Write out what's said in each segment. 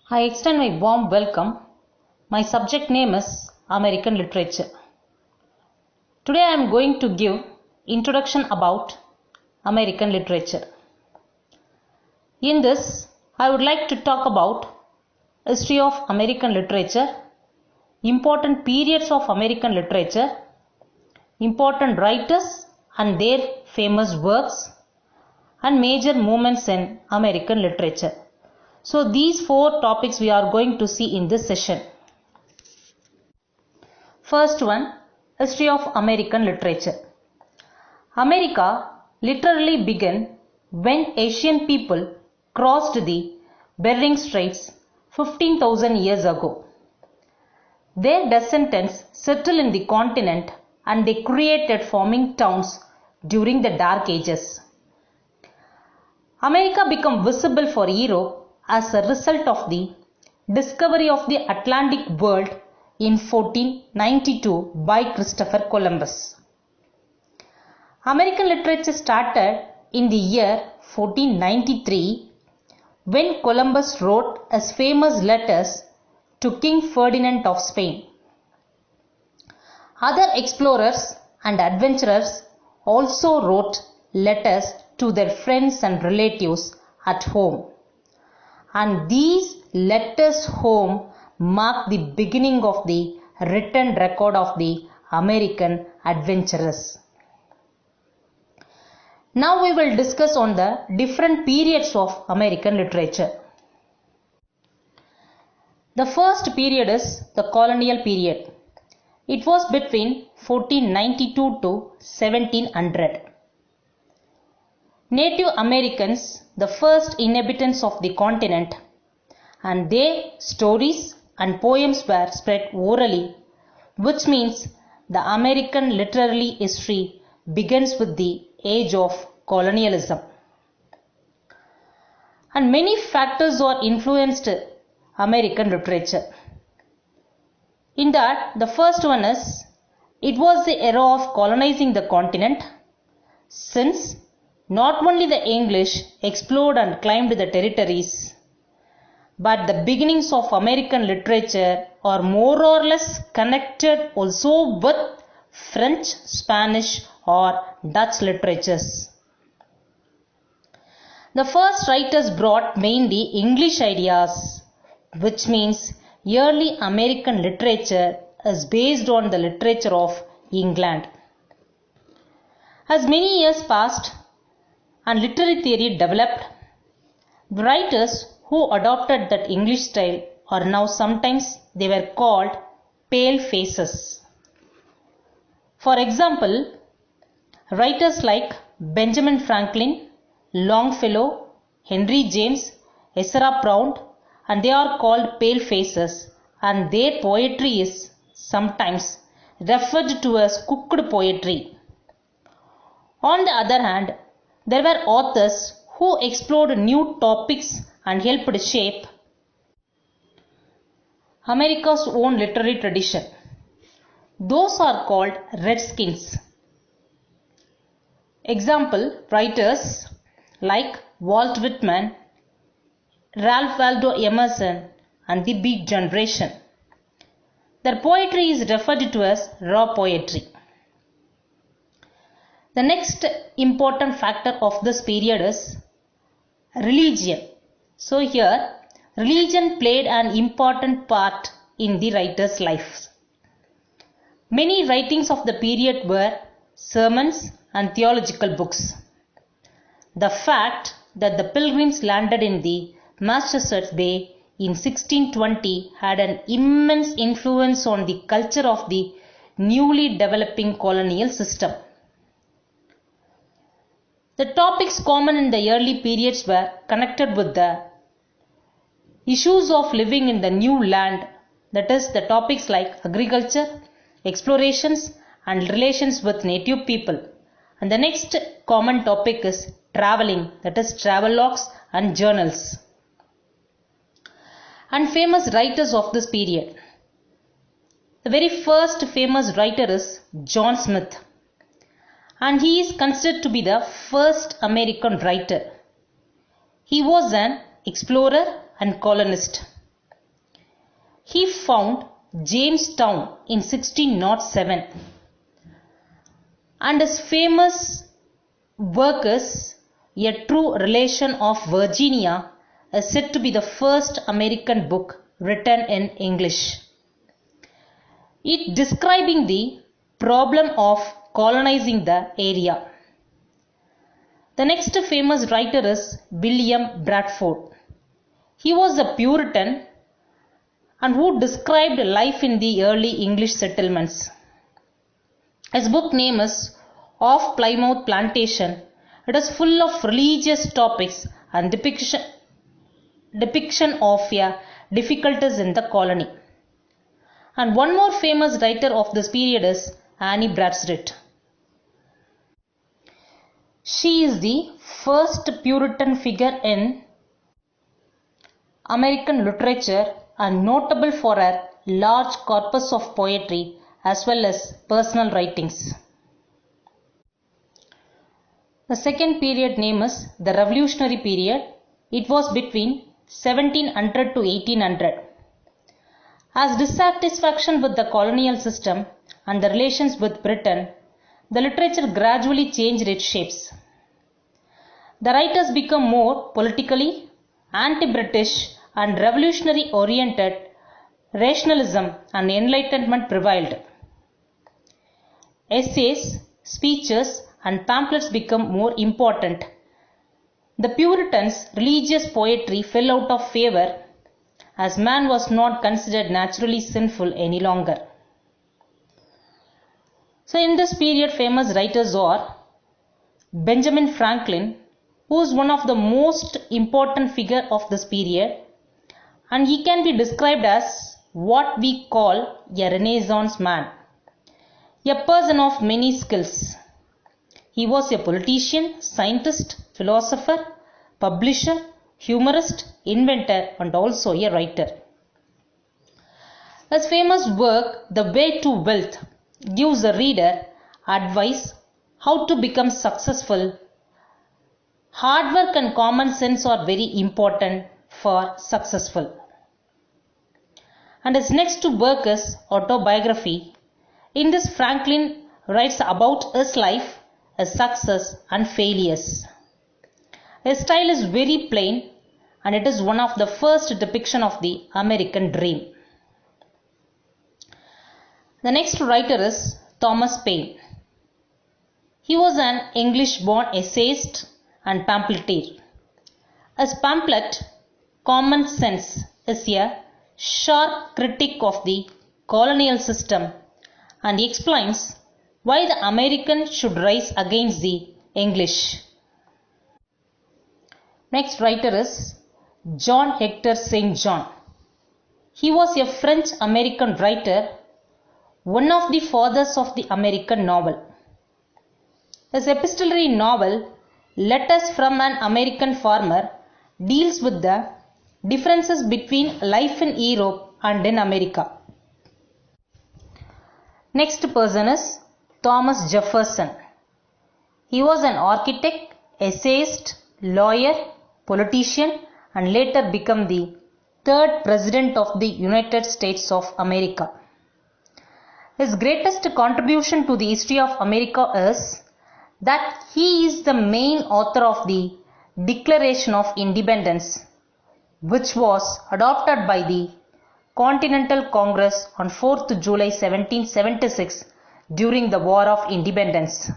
I extend my warm welcome. My subject name is American Literature. Today I am going to give introduction about American literature. In this, I would like to talk about history of American literature, important periods of American literature, important writers and their famous works, and major movements in American literature. So these four topics we are going to see in this session. First one, history of American literature. America literally began when Asian people crossed the Bering Straits 15,000 years ago. Their descendants settled in the continent and they created farming towns during the Dark Ages. America became visible for Europe as a result of the discovery of the Atlantic world in 1492 by Christopher Columbus. American literature started in the year 1493 when Columbus wrote his famous letters to King Ferdinand of Spain. Other explorers and adventurers also wrote letters to their friends and relatives at home. And these letters home mark the beginning of the written record of the American adventurers. Now we will discuss on the different periods of American literature. The first period is the colonial period. It was between 1492 to 1700. Native Americans, the first inhabitants of the continent, and their stories and poems were spread orally, which means the American literary history begins with the age of colonialism. And many factors are influenced American literature. In that, the first one is, it was the era of colonizing the continent, since not only the English explored and claimed the territories, but the beginnings of American literature are more or less connected also with French, Spanish or Dutch literatures. The first writers brought mainly English ideas, which means early American literature is based on the literature of England. As many years passed and literary theory developed, the writers who adopted that English style are now sometimes they were called pale faces. For example, writers like Benjamin Franklin, Longfellow, Henry James, Ezra Pound, and they are called pale faces, and their poetry is sometimes referred to as cooked poetry. On the other hand, there were authors who explored new topics and helped shape America's own literary tradition. Those are called Redskins. Example, writers like Walt Whitman, Ralph Waldo Emerson and the Beat Generation. Their poetry is referred to as raw poetry. The next important factor of this period is religion. So here, religion played an important part in the writer's life. Many writings of the period were sermons and theological books. The fact that the Pilgrims landed in the Massachusetts Bay in 1620 had an immense influence on the culture of the newly developing colonial system. The topics common in the early periods were connected with the issues of living in the new land, that is, the topics like agriculture, explorations, and relations with native people. And the next common topic is traveling, that is, travelogues and journals. And famous writers of this period. The very first famous writer is John Smith, and he is considered to be the first American writer. He was an explorer and colonist. He found Jamestown in 1607, and his famous work is A True Relation of Virginia is said to be the first American book written in English. It describing the problem of colonizing the area. The next famous writer is William Bradford. He was a Puritan and who described life in the early English settlements. His book name is Of Plymouth Plantation. It is full of religious topics and depiction of difficulties in the colony. And one more famous writer of this period is Annie Bradstreet. She is the first Puritan figure in American literature and notable for her large corpus of poetry as well as personal writings. The second period name is the Revolutionary period. It was between 1700 to 1800. As dissatisfaction with the colonial system and the relations with Britain, the literature gradually changed its shapes. The writers became more politically anti-British and revolutionary oriented. Rationalism and enlightenment prevailed. Essays, speeches and pamphlets became more important. The Puritans' religious poetry fell out of favor as man was not considered naturally sinful any longer. So in this period, famous writers are Benjamin Franklin, who is one of the most important figure of this period, and he can be described as what we call a Renaissance man, a person of many skills. He was a politician, scientist, philosopher, publisher, humorist, inventor, and also a writer. His famous work, The Way to Wealth, gives the reader advice how to become successful. Hard work and common sense are very important for successful. And his next work is autobiography. In this, Franklin writes about his life, his success and failures. His style is very plain and it is one of the first depiction of the American dream. The next writer is Thomas Paine. He was an English-born essayist and pamphleteer. His pamphlet, Common Sense, is a sharp critique of the colonial system and he explains why the Americans should rise against the English. Next writer is John Hector St. John. He was a French-American writer, one of the fathers of the American novel. His epistolary novel, Letters from an American Farmer, deals with the differences between life in Europe and in America. Next person is Thomas Jefferson. He was an architect, essayist, lawyer, politician, and later became the third president of the United States of America. His greatest contribution to the history of America is that he is the main author of the Declaration of Independence, which was adopted by the Continental Congress on 4th July 1776 during the War of Independence.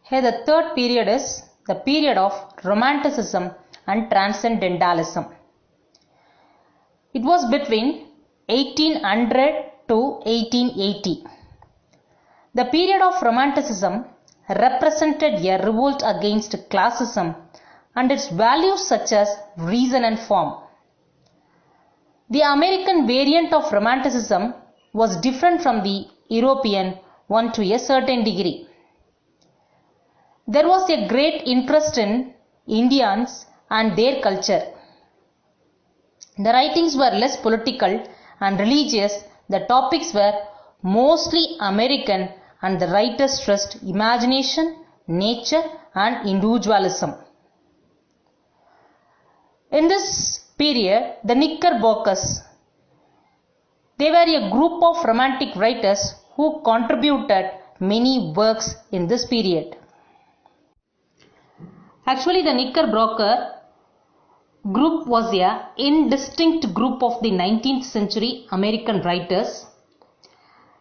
Here the third period is the period of Romanticism and Transcendentalism. It was between 1800 to 1880. The period of Romanticism represented a revolt against classism and its values such as reason and form. The American variant of Romanticism was different from the European one to a certain degree. There was a great interest in Indians and their culture. The writings were less political and religious. The topics were mostly American and the writers stressed imagination, nature and individualism. In this period, the Knickerbockers. They were a group of romantic writers who contributed many works in this period. Actually, the Knickerbocker group was a indistinct group of the 19th century American writers.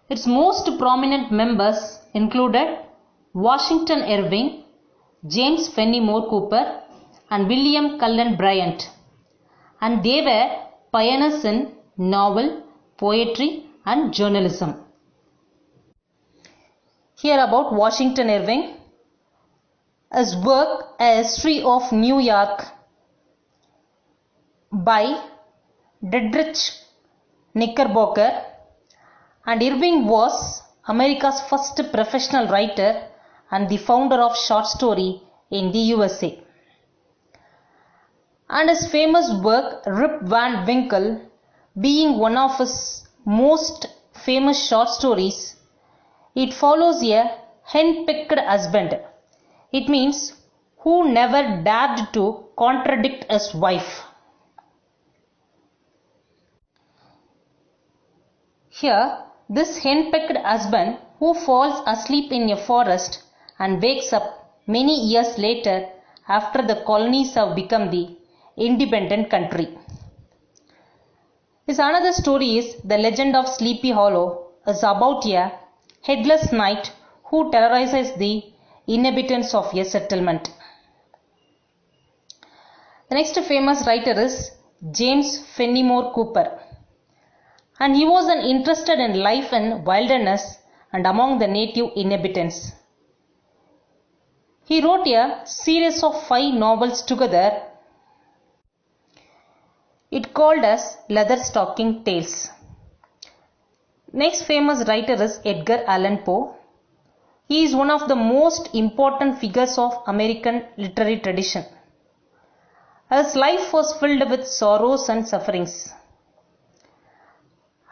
Its most prominent members included Washington Irving, James Fenimore Cooper, and William Cullen Bryant, and they were pioneers in novel, poetry, and journalism. Here about Washington Irving. His work, A History of New York by Dietrich Knickerbocker, and Irving was America's first professional writer and the founder of short story in the USA. And his famous work Rip Van Winkle being one of his most famous short stories. It follows a henpecked husband. It means who never dared to contradict his wife. Here, this henpecked husband who falls asleep in a forest and wakes up many years later after the colonies have become the independent country. His another story is The Legend of Sleepy Hollow, is about a headless knight who terrorizes the inhabitants of a settlement. The next famous writer is James Fenimore Cooper, and he was interested in life in wilderness and among the native inhabitants. He wrote a series of 5 novels together. It called as Leatherstocking Tales. Next famous writer is Edgar Allan Poe. He is one of the most important figures of American literary tradition. His life was filled with sorrows and sufferings.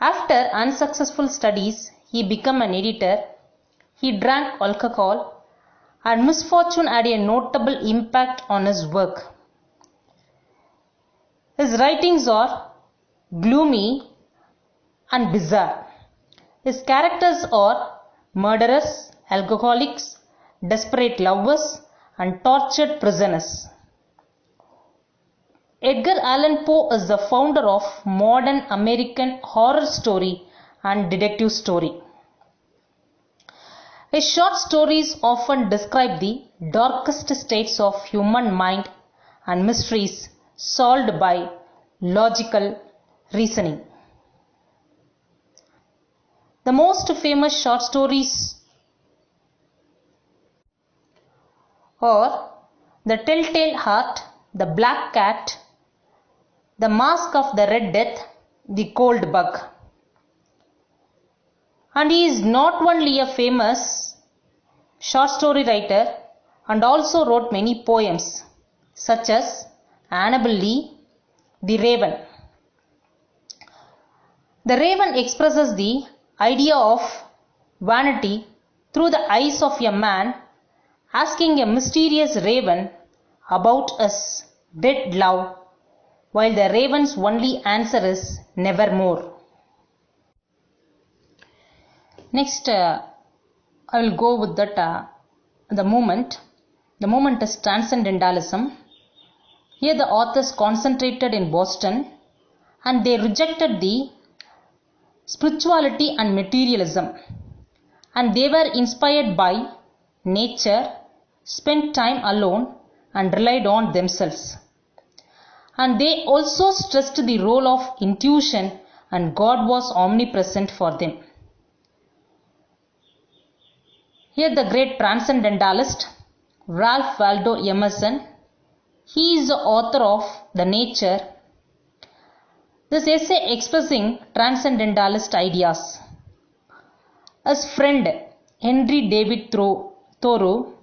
After unsuccessful studies, he became an editor. He drank alcohol, and misfortune had a notable impact on his work. His writings are gloomy and bizarre. His characters are murderers, alcoholics, desperate lovers, and tortured prisoners. Edgar Allan Poe is the founder of modern American horror story and detective story. His short stories often describe the darkest states of human mind and mysteries solved by logical reasoning. The most famous short stories are The Telltale Heart, The Black Cat, The Mask of the Red Death, The Cold Bug. And he is not only a famous short story writer and also wrote many poems such as Annabel Lee, The Raven. The Raven expresses the idea of vanity through the eyes of a man asking a mysterious raven about his dead love, while the raven's only answer is nevermore. Next, I will go with that the movement. The movement is Transcendentalism. Here the authors concentrated in Boston and they rejected the spirituality and materialism, and they were inspired by nature, spent time alone, and relied on themselves. And they also stressed the role of intuition, and God was omnipresent for them. Here the great transcendentalist Ralph Waldo Emerson, he is the author of The Nature. This essay expressing transcendentalist ideas. His friend Henry David Thoreau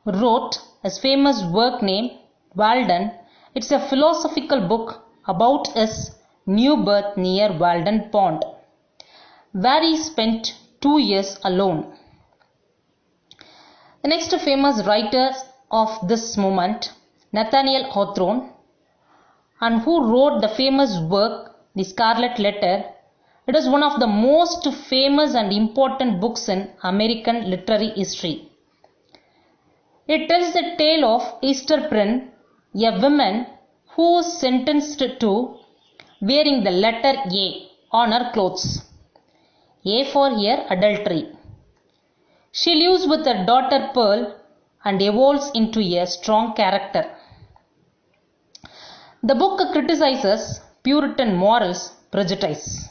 wrote his famous work named Walden. It's a philosophical book about his new birth near Walden Pond, where he spent 2 years alone. The next famous writer of this movement, Nathaniel Hawthorne, and who wrote the famous work, The Scarlet Letter. It is one of the most famous and important books in American literary history. It tells the tale of Esther Prynne, a woman who was sentenced to wearing the letter A on her clothes. A for her adultery. She lives with her daughter Pearl and evolves into a strong character. The book criticizes Puritan morals, prejudice.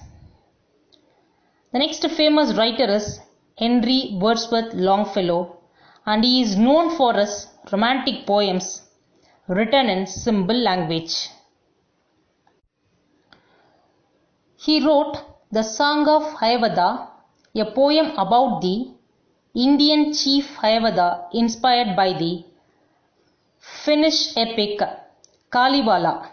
The next famous writer is Henry Wordsworth Longfellow, and he is known for his romantic poems written in simple language. He wrote the Song of Hiawatha, a poem about the Indian chief Hiawatha inspired by the Finnish epic Kalevala.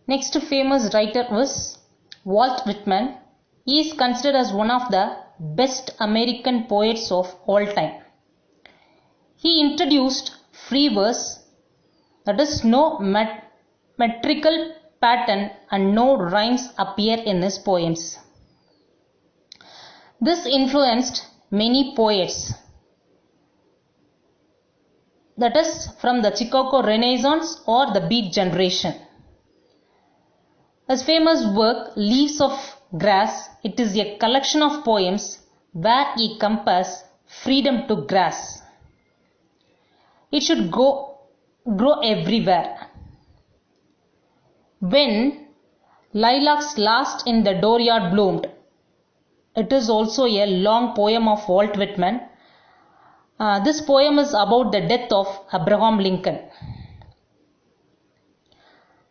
Next famous writer was Walt Whitman. He is considered as one of the best American poets of all time. He introduced free verse, that is, no metrical pattern and no rhymes appear in his poems. This influenced many poets, that is, from the Chicago Renaissance or the Beat generation. His famous work, Leaves of Grass, it is a collection of poems where he compares freedom to grass. It should grow everywhere. When lilacs last in the dooryard bloomed, it is also a long poem of Walt Whitman. This poem is about the death of Abraham Lincoln.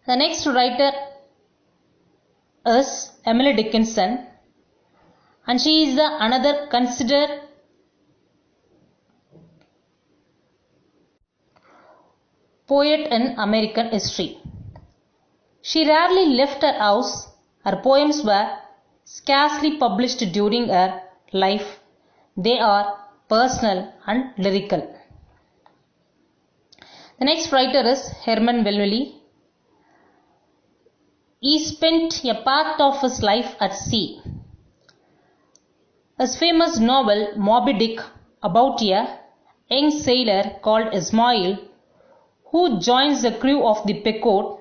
The next writer is Emily Dickinson, and she is another considered poet in American history. She rarely left her house. Her poems were scarcely published during her life. They are personal and lyrical. The next writer is Herman Melville. He spent a part of his life at sea. His famous novel Moby Dick, about a young sailor called Ismail who joins the crew of the Pequod,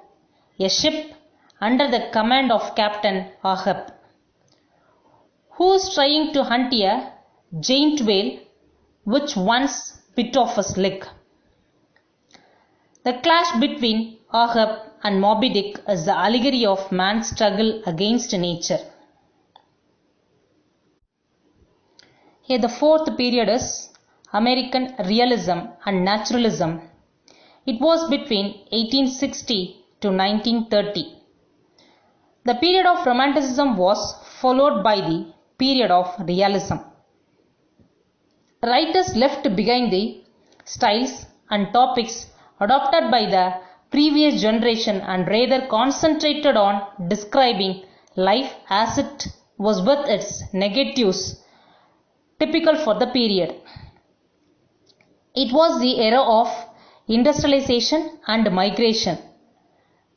a ship under the command of Captain Ahab, who is trying to hunt a giant whale which once bit off his leg. The clash between Ahab and Moby Dick is the allegory of man's struggle against nature. Here the fourth period is American realism and naturalism. It was between 1860 to 1930. The period of Romanticism was followed by the period of realism. Writers left behind the styles and topics adopted by the previous generation and rather concentrated on describing life as it was with its negatives typical for the period. It was the era of industrialization and migration.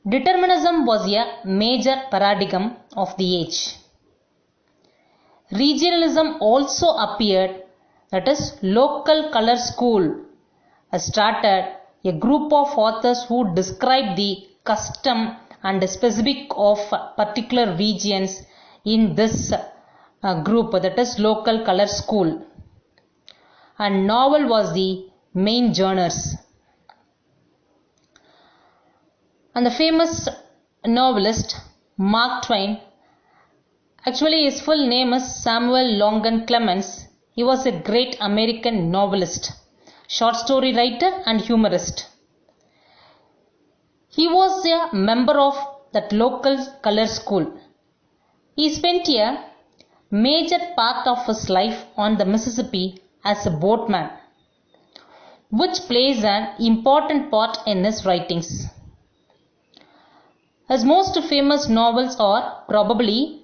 Determinism was a major paradigm of the age. Regionalism also appeared, that is, local color school started a group of authors who describe the custom and specific of particular regions in this group, that is, local color school. And novel was the main genres. And the famous novelist Mark Twain, actually his full name is Samuel Longan Clemens. He was a great American novelist, short story writer and humorist. He was a member of that local color school. He spent a major part of his life on the Mississippi as a boatman, which plays an important part in his writings. His most famous novels are probably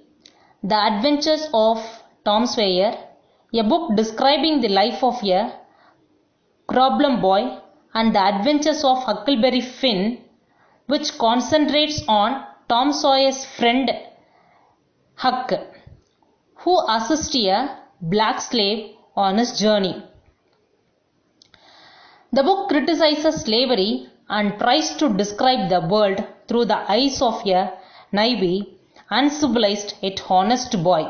The Adventures of Tom Sawyer, a book describing the life of a problem boy, and The Adventures of Huckleberry Finn, which concentrates on Tom Sawyer's friend Huck, who assists a black slave on his journey. The book criticizes slavery and tries to describe the world through the eyes of a naive, uncivilized yet honest boy.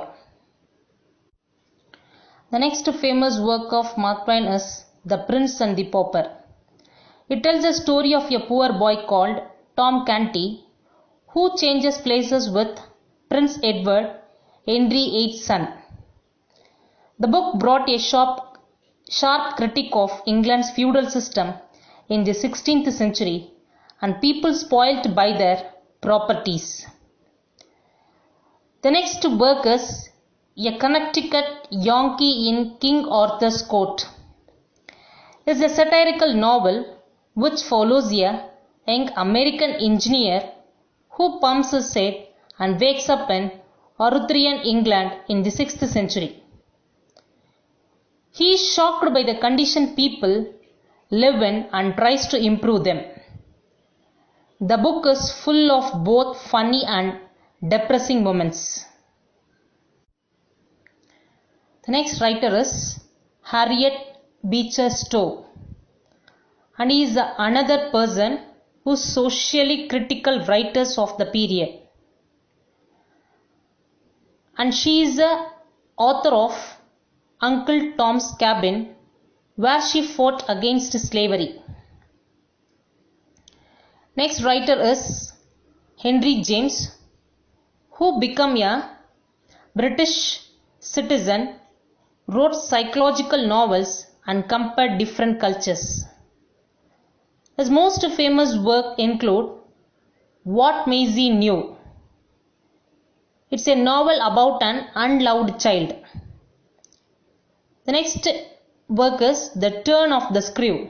The next famous work of Mark Twain is The Prince and the Pauper. It tells the story of a poor boy called Tom Canty, who changes places with Prince Edward, Henry VIII's son. The book brought a sharp critique of England's feudal system in the 16th century and people spoilt by their properties. The next work is A Connecticut Yankee in King Arthur's Court. It is a satirical novel which follows a young American engineer who pumps his head and wakes up in Arthurian England in the 6th century. He is shocked by the condition people live in and tries to improve them. The book is full of both funny and depressing moments. The next writer is Harriet Beecher Stowe, and he is another person who is socially critical writers of the period. And she is the author of Uncle Tom's Cabin, where she fought against slavery. Next writer is Henry James, who became a British citizen, wrote psychological novels and compared different cultures. His most famous work include What Maisie Knew. It's a novel about an unloved child. The next work is The Turn of the Screw.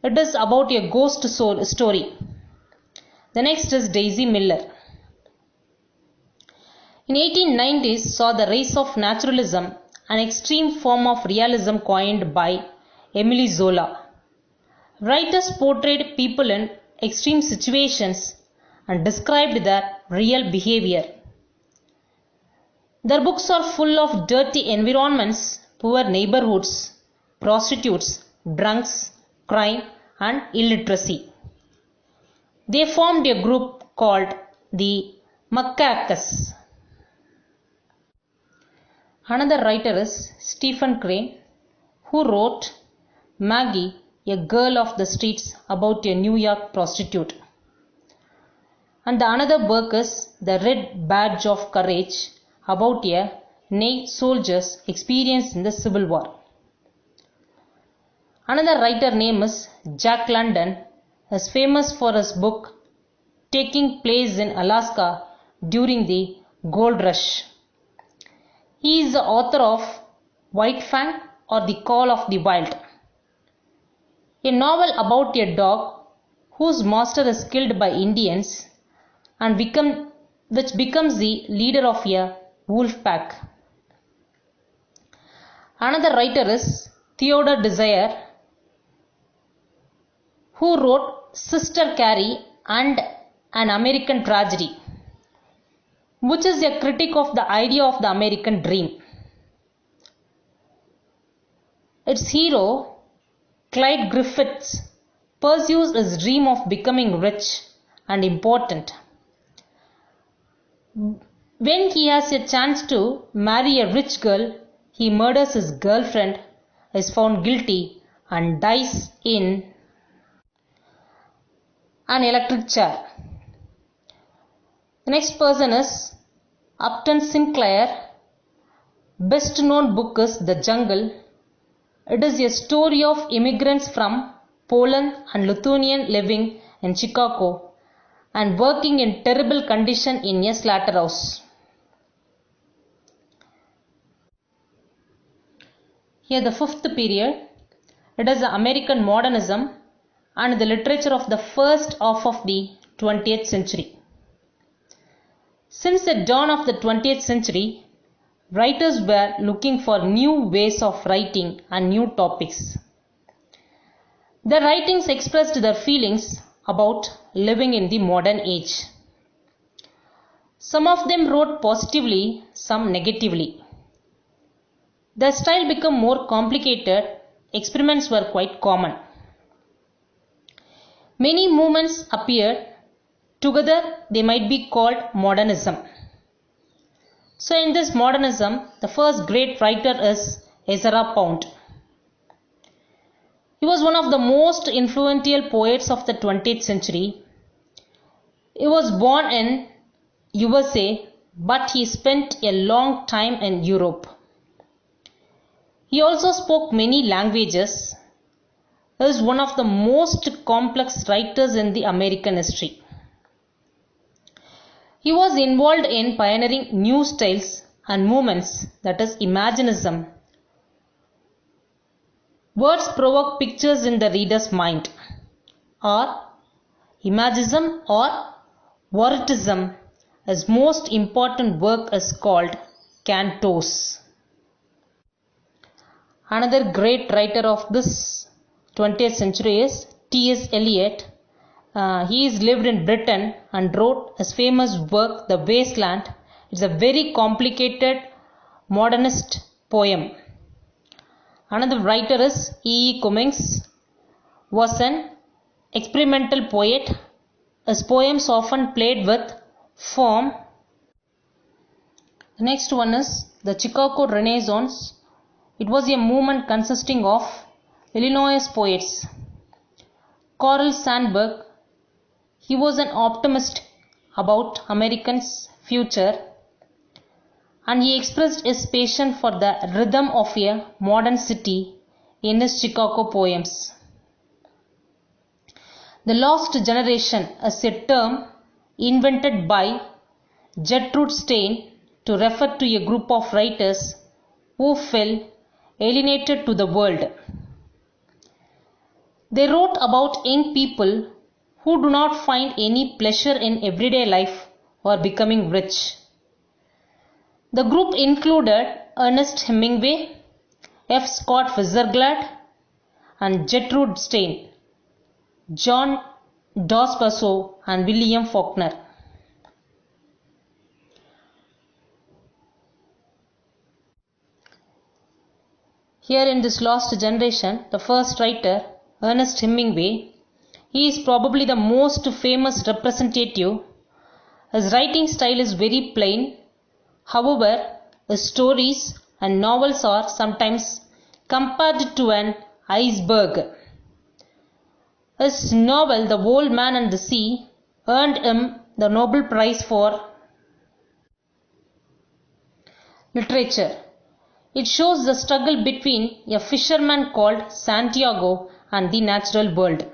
It is about a ghost story. The next is Daisy Miller. In 1890s saw the rise of naturalism, an extreme form of realism coined by Emile Zola. Writers portrayed people in extreme situations and described their real behavior. Their books are full of dirty environments, poor neighborhoods, prostitutes, drunks, crime, and illiteracy. They formed a group called the Macaques. Another writer is Stephen Crane, who wrote Maggie, a Girl of the Streets, about a New York prostitute. And the another work is The Red Badge of Courage, about a Navy soldier's experience in the Civil War. Another writer name is Jack London, is famous for his book taking place in Alaska during the Gold Rush. He is the author of White Fang or The Call of the Wild, a novel about a dog whose master is killed by Indians and which becomes the leader of a wolf pack. Another writer is Theodore Dreiser, who wrote Sister Carrie and An American Tragedy, which is a critique of the idea of the American dream. Its hero, Clyde Griffiths, pursues his dream of becoming rich and important. When he has a chance to marry a rich girl, he murders his girlfriend, is found guilty, and dies in an electric chair. The next person is Upton Sinclair. Best known book is The Jungle. It is a story of immigrants from Poland and Lithuania living in Chicago and working in terrible condition in a slaughterhouse. Here the fifth period, it is the American modernism and the literature of the first half of the 20th century. Since the dawn of the 20th century, writers were looking for new ways of writing and new topics. Their writings expressed their feelings about living in the modern age. Some of them wrote positively, some negatively. Their style became more complicated. Experiments were quite common. Many movements appeared. Together they might be called modernism. So in this modernism, the first great writer is Ezra Pound. He was one of the most influential poets of the 20th century. He was born in USA, but he spent a long time in Europe. He also spoke many languages. He is one of the most complex writers in the American history. He was involved in pioneering new styles and movements, that is Imaginism. Words provoke pictures in the reader's mind. Or Imagism or Voritism. His most important work is called Cantos. Another great writer of this 20th century is T.S. Eliot. He is lived in Britain and wrote his famous work The Wasteland. It's a very complicated modernist poem. Another writer is E. Cummings. Was an experimental poet. His poems often played with form. The next one is the Chicago Renaissance. It was a movement consisting of Illinois poets. Carl Sandburg. He was an optimist about Americans' future, and he expressed his passion for the rhythm of a modern city in his Chicago poems. The Lost Generation is a term invented by Gertrude Stein to refer to a group of writers who felt alienated to the world. They wrote about young people who do not find any pleasure in everyday life or becoming rich. The group included Ernest Hemingway, F. Scott Fitzgerald, and Gertrude Stein, John Dos Passos, and William Faulkner. Here in this Lost Generation, the first writer, Ernest Hemingway, he is probably the most famous representative. His writing style is very plain. However, his stories and novels are sometimes compared to an iceberg. His novel, The Old Man and the Sea, earned him the Nobel Prize for Literature. It shows the struggle between a fisherman called Santiago and the natural world.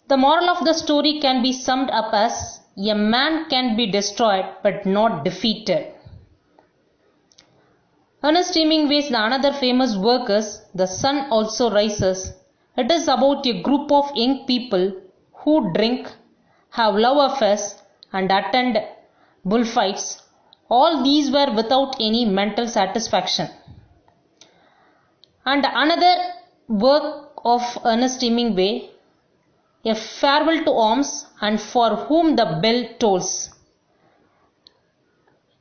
The moral of the story can be summed up as a man can be destroyed but not defeated. Ernest Hemingway's another famous work is The Sun Also Rises. It is about a group of young people who drink, have love affairs, and attend bullfights. All these were without any mental satisfaction. And another work of Ernest Hemingway, A Farewell to Arms and For Whom the Bell Tolls.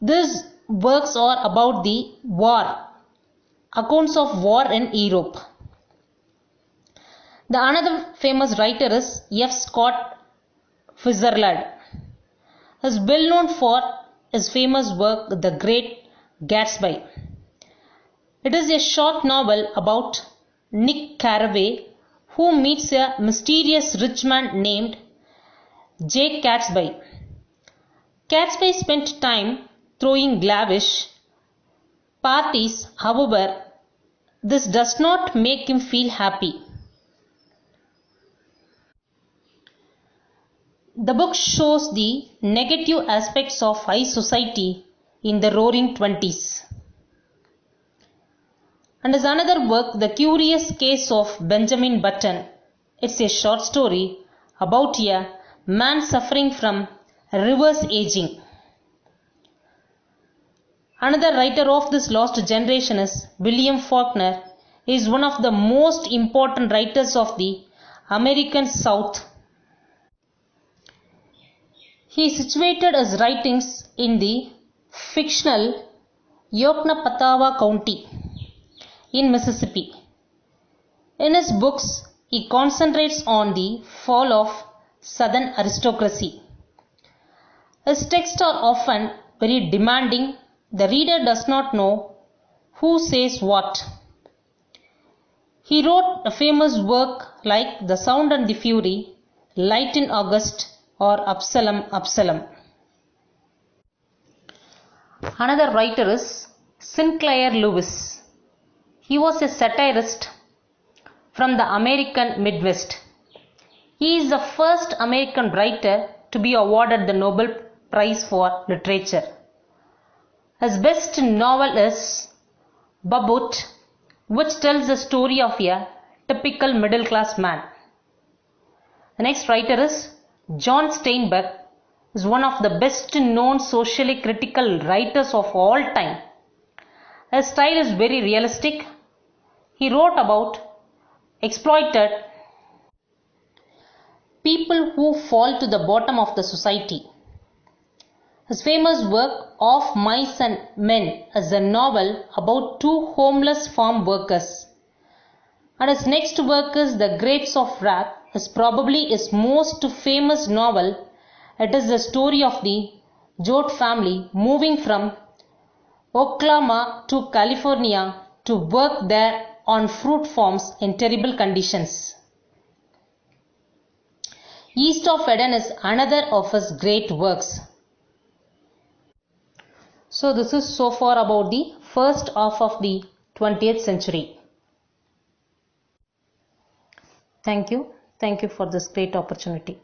These works are about the war, accounts of war in Europe. The another famous writer is F. Scott Fitzgerald. He is well known for his famous work The Great Gatsby. It is a short novel about Nick Carraway, who meets a mysterious rich man named J. Gatsby. Gatsby spent time throwing lavish parties. However, this does not make him feel happy. The book shows the negative aspects of high society in the Roaring Twenties. And his another work, The Curious Case of Benjamin Button. It's a short story about a man suffering from reverse aging. Another writer of this lost generation is William Faulkner. He is one of the most important writers of the American South. He situated his writings in the fictional Yoknapatawha County in Mississippi. In his books, he concentrates on the fall of Southern aristocracy. His texts are often very demanding. The reader does not know who says what. He wrote a famous work like The Sound and the Fury, Light in August, or Absalom, Absalom. Another writer is Sinclair Lewis. He was a satirist from the American Midwest. He is the first American writer to be awarded the Nobel Prize for Literature. His best novel is Babbitt, which tells the story of a typical middle-class man. The next writer is John Steinbeck, is one of the best known socially critical writers of all time. His style is very realistic. He wrote about exploited people who fall to the bottom of the society. His famous work Of Mice and Men is a novel about two homeless farm workers. And his next work is The Grapes of Wrath, is probably his most famous novel. It is the story of the Joad family moving from Oklahoma to California to work there on fruit farms in terrible conditions. East of Eden is another of his great works. So this is so far about the first half of the 20th century. Thank you. Thank you for this great opportunity.